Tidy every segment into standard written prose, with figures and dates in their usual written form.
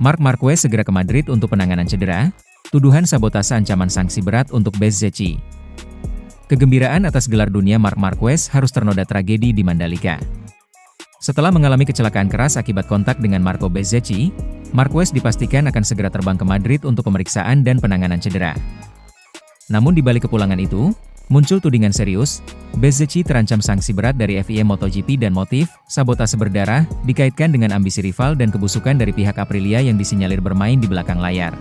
Marc Marquez segera ke Madrid untuk penanganan cedera, tuduhan sabotase ancaman sanksi berat untuk Bezzecchi. Kegembiraan atas gelar dunia Marc Marquez harus ternoda tragedi di Mandalika. Setelah mengalami kecelakaan keras akibat kontak dengan Marco Bezzecchi, Marquez dipastikan akan segera terbang ke Madrid untuk pemeriksaan dan penanganan cedera. Namun di balik kepulangan itu, muncul tudingan serius, Bezzecchi terancam sanksi berat dari FIM MotoGP dan motif sabotase berdarah dikaitkan dengan ambisi rival dan kebusukan dari pihak Aprilia yang disinyalir bermain di belakang layar.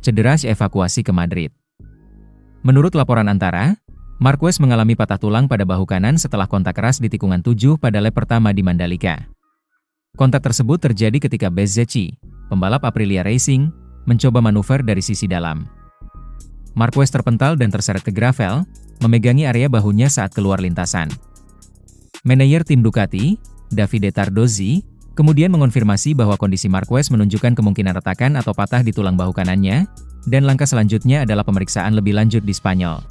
Cedera evakuasi ke Madrid. Menurut laporan Antara, Marquez mengalami patah tulang pada bahu kanan setelah kontak keras di tikungan 7 pada lap pertama di Mandalika. Kontak tersebut terjadi ketika Bezzecchi, pembalap Aprilia Racing, mencoba manuver dari sisi dalam. Marquez terpental dan terseret ke gravel, memegangi area bahunya saat keluar lintasan. Manajer tim Ducati, Davide Tardozzi, kemudian mengonfirmasi bahwa kondisi Marquez menunjukkan kemungkinan retakan atau patah di tulang bahu kanannya, dan langkah selanjutnya adalah pemeriksaan lebih lanjut di Spanyol.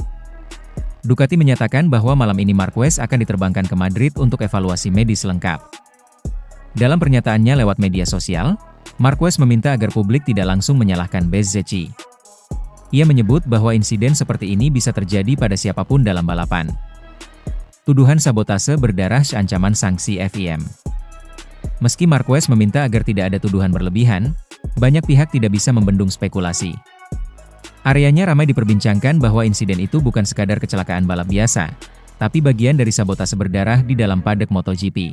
Ducati menyatakan bahwa malam ini Marquez akan diterbangkan ke Madrid untuk evaluasi medis lengkap. Dalam pernyataannya lewat media sosial, Marquez meminta agar publik tidak langsung menyalahkan Bezzecchi. Ia menyebut bahwa insiden seperti ini bisa terjadi pada siapapun dalam balapan. Tuduhan sabotase berdarah ancaman sanksi FIM. Meski Marquez meminta agar tidak ada tuduhan berlebihan, banyak pihak tidak bisa membendung spekulasi. Areanya ramai diperbincangkan bahwa insiden itu bukan sekadar kecelakaan balap biasa, tapi bagian dari sabotase berdarah di dalam paddock MotoGP.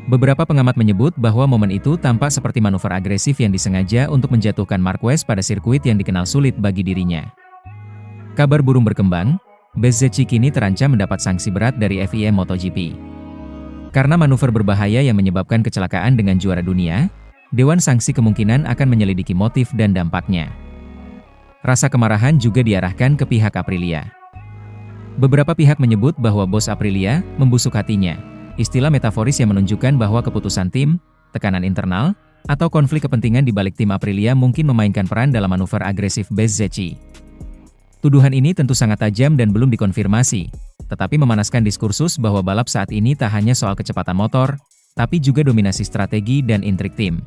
Beberapa pengamat menyebut bahwa momen itu tampak seperti manuver agresif yang disengaja untuk menjatuhkan Marquez pada sirkuit yang dikenal sulit bagi dirinya. Kabar burung berkembang, Bezzecchi kini terancam mendapat sanksi berat dari FIM MotoGP. Karena manuver berbahaya yang menyebabkan kecelakaan dengan juara dunia, Dewan Sanksi kemungkinan akan menyelidiki motif dan dampaknya. Rasa kemarahan juga diarahkan ke pihak Aprilia. Beberapa pihak menyebut bahwa bos Aprilia membusuk hatinya, istilah metaforis yang menunjukkan bahwa keputusan tim, tekanan internal, atau konflik kepentingan di balik tim Aprilia mungkin memainkan peran dalam manuver agresif Bezzecchi. Tuduhan ini tentu sangat tajam dan belum dikonfirmasi, tetapi memanaskan diskursus bahwa balap saat ini tak hanya soal kecepatan motor, tapi juga dominasi strategi dan intrik tim.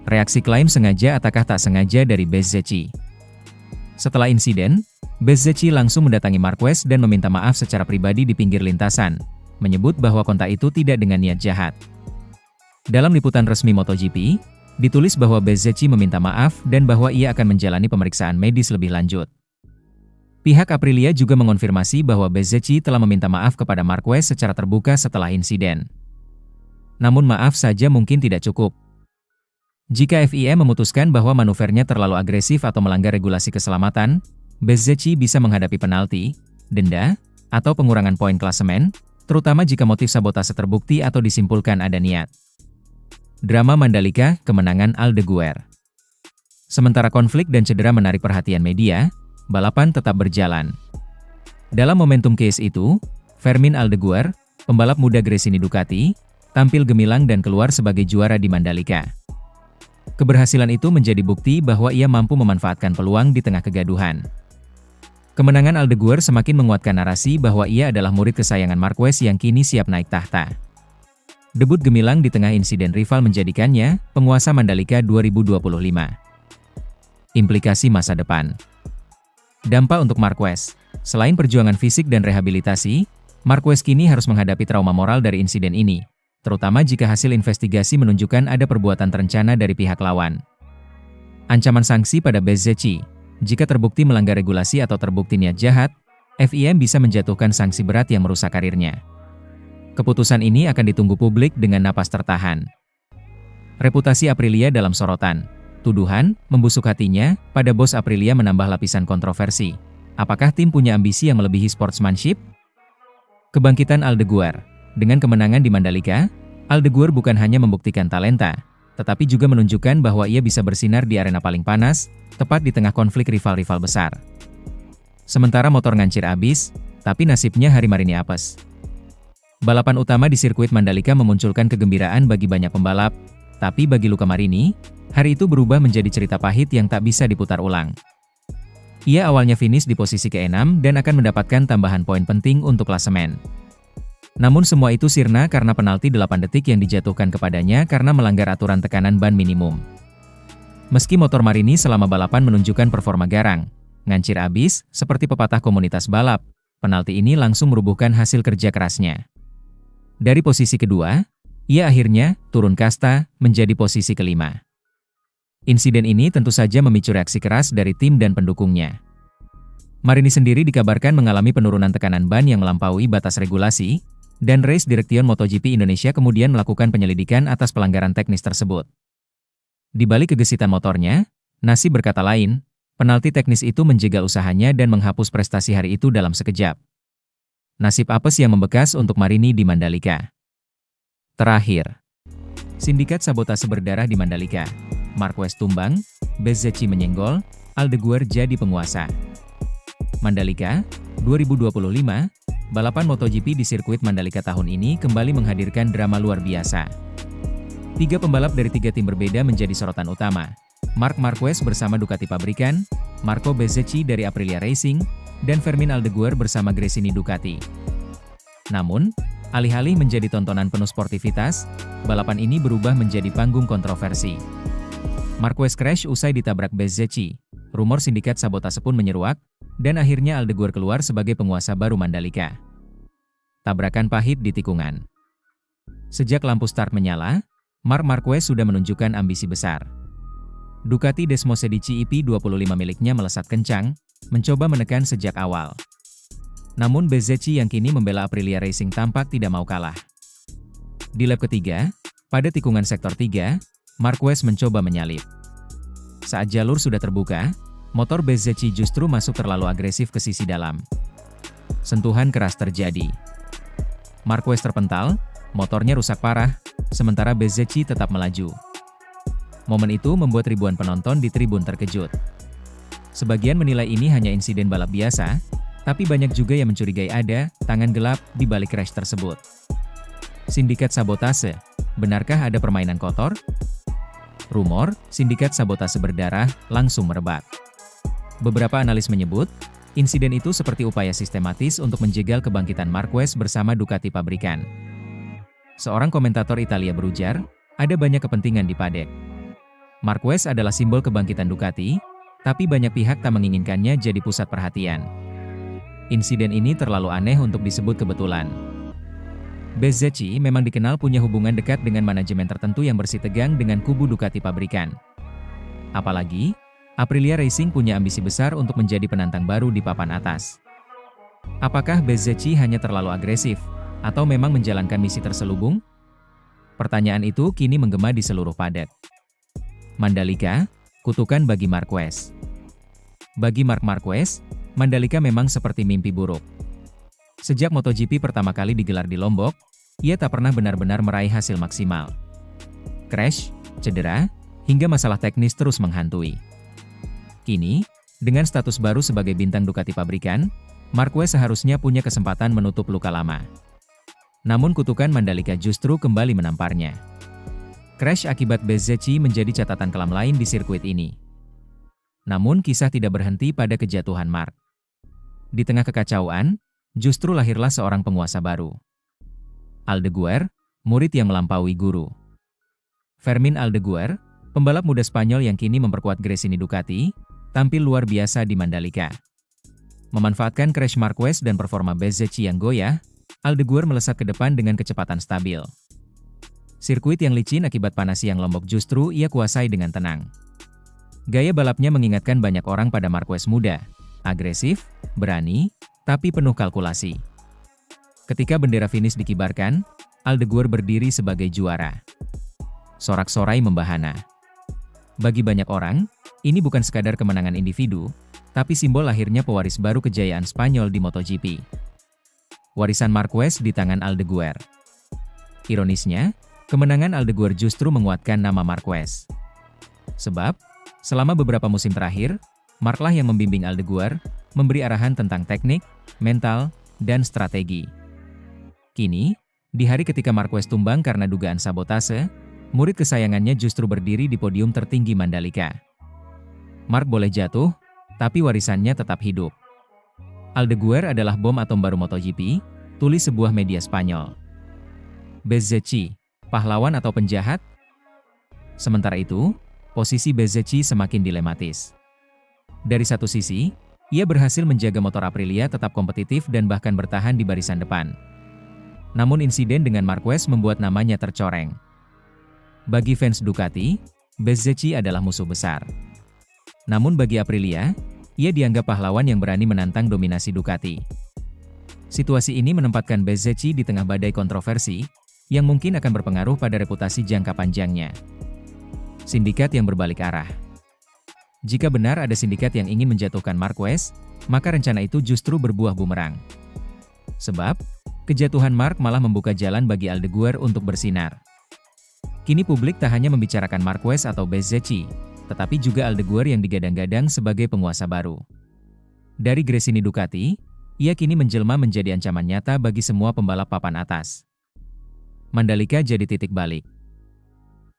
Reaksi klaim sengaja ataukah tak sengaja dari Bezzecchi. Setelah insiden, Bezzecchi langsung mendatangi Marquez dan meminta maaf secara pribadi di pinggir lintasan, menyebut bahwa kontak itu tidak dengan niat jahat. Dalam liputan resmi MotoGP, ditulis bahwa Bezzecchi meminta maaf dan bahwa ia akan menjalani pemeriksaan medis lebih lanjut. Pihak Aprilia juga mengonfirmasi bahwa Bezzecchi telah meminta maaf kepada Marquez secara terbuka setelah insiden. Namun maaf saja mungkin tidak cukup. Jika FIM memutuskan bahwa manuvernya terlalu agresif atau melanggar regulasi keselamatan, Bezzecchi bisa menghadapi penalti, denda, atau pengurangan poin klasemen, terutama jika motif sabotase terbukti atau disimpulkan ada niat. Drama Mandalika, kemenangan Aldeguer. Sementara konflik dan cedera menarik perhatian media, balapan tetap berjalan. Dalam momentum case itu, Fermin Aldeguer, pembalap muda Gresini Ducati, tampil gemilang dan keluar sebagai juara di Mandalika. Keberhasilan itu menjadi bukti bahwa ia mampu memanfaatkan peluang di tengah kegaduhan. Kemenangan Aldeguer semakin menguatkan narasi bahwa ia adalah murid kesayangan Marquez yang kini siap naik tahta. Debut gemilang di tengah insiden rival menjadikannya penguasa Mandalika 2025. Implikasi masa depan. Dampak untuk Marquez. Selain perjuangan fisik dan rehabilitasi, Marquez kini harus menghadapi trauma moral dari insiden ini, terutama jika hasil investigasi menunjukkan ada perbuatan terencana dari pihak lawan. Ancaman sanksi pada Bezzecchi, jika terbukti melanggar regulasi atau terbukti niat jahat, FIM bisa menjatuhkan sanksi berat yang merusak karirnya. Keputusan ini akan ditunggu publik dengan napas tertahan. Reputasi Aprilia dalam sorotan. Tuduhan, membusuk hatinya, pada bos Aprilia menambah lapisan kontroversi. Apakah tim punya ambisi yang melebihi sportsmanship? Kebangkitan Aldeguer. Dengan kemenangan di Mandalika, Aldeguer bukan hanya membuktikan talenta, tetapi juga menunjukkan bahwa ia bisa bersinar di arena paling panas, tepat di tengah konflik rival-rival besar. Sementara motor ngancir abis, tapi nasibnya hari Marini apes. Balapan utama di sirkuit Mandalika memunculkan kegembiraan bagi banyak pembalap, tapi bagi Luca Marini, hari itu berubah menjadi cerita pahit yang tak bisa diputar ulang. Ia awalnya finish di posisi ke-6 dan akan mendapatkan tambahan poin penting untuk klasemen. Namun semua itu sirna karena penalti 8 detik yang dijatuhkan kepadanya karena melanggar aturan tekanan ban minimum. Meski motor Marini selama balapan menunjukkan performa garang, ngancir abis, seperti pepatah komunitas balap, penalti ini langsung merubuhkan hasil kerja kerasnya. Dari posisi kedua, ia akhirnya turun kasta menjadi posisi kelima. Insiden ini tentu saja memicu reaksi keras dari tim dan pendukungnya. Marini sendiri dikabarkan mengalami penurunan tekanan ban yang melampaui batas regulasi, dan Race Direction MotoGP Indonesia kemudian melakukan penyelidikan atas pelanggaran teknis tersebut. Di balik kegesitan motornya, nasib berkata lain, penalti teknis itu menjegal usahanya dan menghapus prestasi hari itu dalam sekejap. Nasib apes yang membekas untuk Marini di Mandalika. Terakhir, sindikat sabotase berdarah di Mandalika. Marquez tumbang, Bezzecchi menyenggol, Aldeguer jadi penguasa. Mandalika, 2025, balapan MotoGP di sirkuit Mandalika tahun ini kembali menghadirkan drama luar biasa. 3 pembalap dari 3 tim berbeda menjadi sorotan utama. Marc Marquez bersama Ducati pabrikan, Marco Bezzecchi dari Aprilia Racing, dan Fermin Aldeguer bersama Gresini Ducati. Namun, alih-alih menjadi tontonan penuh sportivitas, balapan ini berubah menjadi panggung kontroversi. Marquez crash usai ditabrak Bezzecchi. Rumor sindikat sabotase pun menyeruak, dan akhirnya Aldeguer keluar sebagai penguasa baru Mandalika. Tabrakan pahit di tikungan. Sejak lampu start menyala, Marc Marquez sudah menunjukkan ambisi besar. Ducati Desmosedici EP25 miliknya melesat kencang, mencoba menekan sejak awal. Namun Bezzecchi yang kini membela Aprilia Racing tampak tidak mau kalah. Di lap ketiga, pada tikungan sektor 3, Marquez mencoba menyalip. Saat jalur sudah terbuka, motor Bezzecchi justru masuk terlalu agresif ke sisi dalam. Sentuhan keras terjadi. Marquez terpental, motornya rusak parah, sementara Bezzecchi tetap melaju. Momen itu membuat ribuan penonton di tribun terkejut. Sebagian menilai ini hanya insiden balap biasa, tapi banyak juga yang mencurigai ada tangan gelap di balik crash tersebut. Sindikat sabotase, benarkah ada permainan kotor? Rumor, sindikat sabotase berdarah langsung merebak. Beberapa analis menyebut, insiden itu seperti upaya sistematis untuk menjegal kebangkitan Marquez bersama Ducati pabrikan. Seorang komentator Italia berujar, ada banyak kepentingan di padek. Marquez adalah simbol kebangkitan Ducati, tapi banyak pihak tak menginginkannya jadi pusat perhatian. Insiden ini terlalu aneh untuk disebut kebetulan. Bezzecchi memang dikenal punya hubungan dekat dengan manajemen tertentu yang bersitegang dengan kubu Ducati pabrikan. Apalagi, Aprilia Racing punya ambisi besar untuk menjadi penantang baru di papan atas. Apakah Bezzecchi hanya terlalu agresif, atau memang menjalankan misi terselubung? Pertanyaan itu kini menggema di seluruh padek. Mandalika, kutukan bagi Marquez. Bagi Marc Marquez, Mandalika memang seperti mimpi buruk. Sejak MotoGP pertama kali digelar di Lombok, ia tak pernah benar-benar meraih hasil maksimal. Crash, cedera, hingga masalah teknis terus menghantui. Kini, dengan status baru sebagai bintang Ducati pabrikan, Marquez seharusnya punya kesempatan menutup luka lama. Namun kutukan Mandalika justru kembali menamparnya. Crash akibat Bezzecchi menjadi catatan kelam lain di sirkuit ini. Namun kisah tidak berhenti pada kejatuhan Marc. Di tengah kekacauan, justru lahirlah seorang penguasa baru. Aldeguer, murid yang melampaui guru. Fermin Aldeguer, pembalap muda Spanyol yang kini memperkuat Gresini Ducati, tampil luar biasa di Mandalika. Memanfaatkan crash Marquez dan performa Bezzecchi yang goyah, Aldeguer melesat ke depan dengan kecepatan stabil. Sirkuit yang licin akibat panas siang Lombok justru ia kuasai dengan tenang. Gaya balapnya mengingatkan banyak orang pada Marquez muda, agresif, berani, tapi penuh kalkulasi. Ketika bendera finish dikibarkan, Aldeguer berdiri sebagai juara. Sorak-sorai membahana. Bagi banyak orang, ini bukan sekadar kemenangan individu, tapi simbol lahirnya pewaris baru kejayaan Spanyol di MotoGP. Warisan Marquez di tangan Aldeguer. Ironisnya, kemenangan Aldeguer justru menguatkan nama Marquez. Sebab, selama beberapa musim terakhir, Marc lah yang membimbing Aldeguer, memberi arahan tentang teknik, mental, dan strategi. Kini, di hari ketika Marquez tumbang karena dugaan sabotase, murid kesayangannya justru berdiri di podium tertinggi Mandalika. Marc boleh jatuh, tapi warisannya tetap hidup. Aldeguer adalah bom atom baru MotoGP, tulis sebuah media Spanyol. Bezzecchi, pahlawan atau penjahat? Sementara itu, posisi Bezzecchi semakin dilematis. Dari satu sisi, ia berhasil menjaga motor Aprilia tetap kompetitif dan bahkan bertahan di barisan depan. Namun insiden dengan Marquez membuat namanya tercoreng. Bagi fans Ducati, Bezzecchi adalah musuh besar. Namun bagi Aprilia, ia dianggap pahlawan yang berani menantang dominasi Ducati. Situasi ini menempatkan Bezzecchi di tengah badai kontroversi, yang mungkin akan berpengaruh pada reputasi jangka panjangnya. Sindikat yang berbalik arah. Jika benar ada sindikat yang ingin menjatuhkan Marquez, maka rencana itu justru berbuah bumerang. Sebab, kejatuhan Mark malah membuka jalan bagi Aldeguer untuk bersinar. Kini publik tak hanya membicarakan Marquez atau Bezzecchi, tetapi juga Aldeguer yang digadang-gadang sebagai penguasa baru. Dari Gresini Ducati, ia kini menjelma menjadi ancaman nyata bagi semua pembalap papan atas. Mandalika jadi titik balik.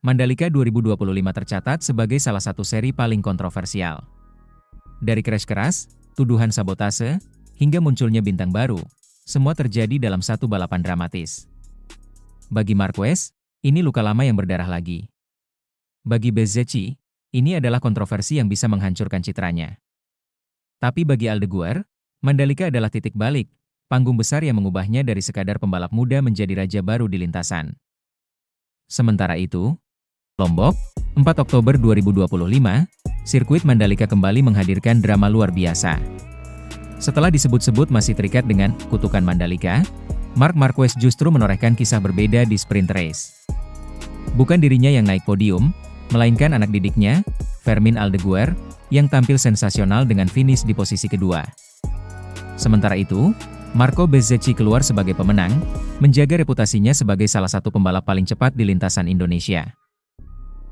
Mandalika 2025 tercatat sebagai salah satu seri paling kontroversial. Dari crash keras, tuduhan sabotase, hingga munculnya bintang baru, semua terjadi dalam satu balapan dramatis. Bagi Marquez, ini luka lama yang berdarah lagi. Bagi Bezzecchi, ini adalah kontroversi yang bisa menghancurkan citranya. Tapi bagi Aldeguer, Mandalika adalah titik balik, panggung besar yang mengubahnya dari sekadar pembalap muda menjadi raja baru di lintasan. Sementara itu, Lombok, 4 Oktober 2025, sirkuit Mandalika kembali menghadirkan drama luar biasa. Setelah disebut-sebut masih terikat dengan kutukan Mandalika, Marc Marquez justru menorehkan kisah berbeda di sprint race. Bukan dirinya yang naik podium, melainkan anak didiknya, Fermin Aldeguer, yang tampil sensasional dengan finish di posisi kedua. Sementara itu, Marco Bezzecchi keluar sebagai pemenang, menjaga reputasinya sebagai salah satu pembalap paling cepat di lintasan Indonesia.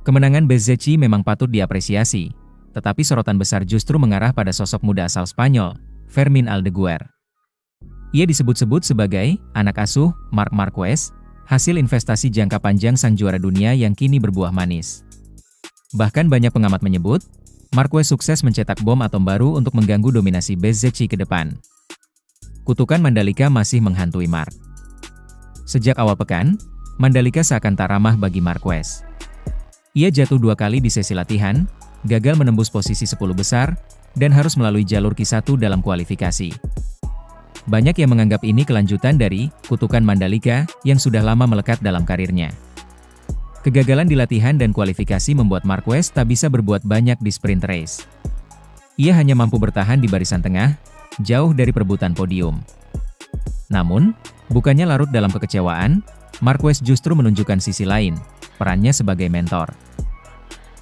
Kemenangan Bezzecchi memang patut diapresiasi, tetapi sorotan besar justru mengarah pada sosok muda asal Spanyol, Fermin Aldeguer. Ia disebut-sebut sebagai anak asuh Marc Marquez, hasil investasi jangka panjang sang juara dunia yang kini berbuah manis. Bahkan banyak pengamat menyebut, Marquez sukses mencetak bom atom baru untuk mengganggu dominasi Bezzecchi ke depan. Kutukan Mandalika masih menghantui Marc. Sejak awal pekan, Mandalika seakan tak ramah bagi Marquez. Ia jatuh 2 kali di sesi latihan, gagal menembus posisi 10 besar, dan harus melalui jalur Q1 dalam kualifikasi. Banyak yang menganggap ini kelanjutan dari kutukan Mandalika yang sudah lama melekat dalam karirnya. Kegagalan di latihan dan kualifikasi membuat Marquez tak bisa berbuat banyak di sprint race. Ia hanya mampu bertahan di barisan tengah, jauh dari perebutan podium. Namun, bukannya larut dalam kekecewaan, Marquez justru menunjukkan sisi lain, perannya sebagai mentor.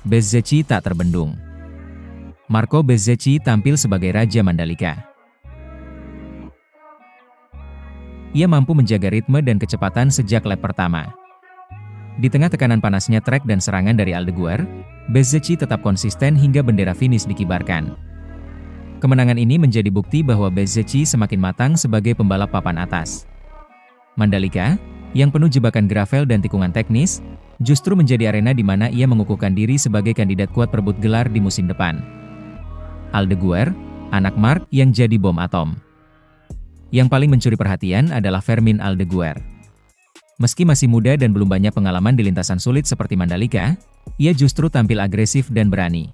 Bezzecchi tak terbendung. Marco Bezzecchi tampil sebagai Raja Mandalika. Ia mampu menjaga ritme dan kecepatan sejak lap pertama. Di tengah tekanan panasnya trek dan serangan dari Aldeguer, Bezzecchi tetap konsisten hingga bendera finish dikibarkan. Kemenangan ini menjadi bukti bahwa Bezzecchi semakin matang sebagai pembalap papan atas. Mandalika, yang penuh jebakan gravel dan tikungan teknis, justru menjadi arena di mana ia mengukuhkan diri sebagai kandidat kuat perebut gelar di musim depan. Aldeguer, anak Marc yang jadi bom atom. Yang paling mencuri perhatian adalah Fermin Aldeguer. Meski masih muda dan belum banyak pengalaman di lintasan sulit seperti Mandalika, ia justru tampil agresif dan berani.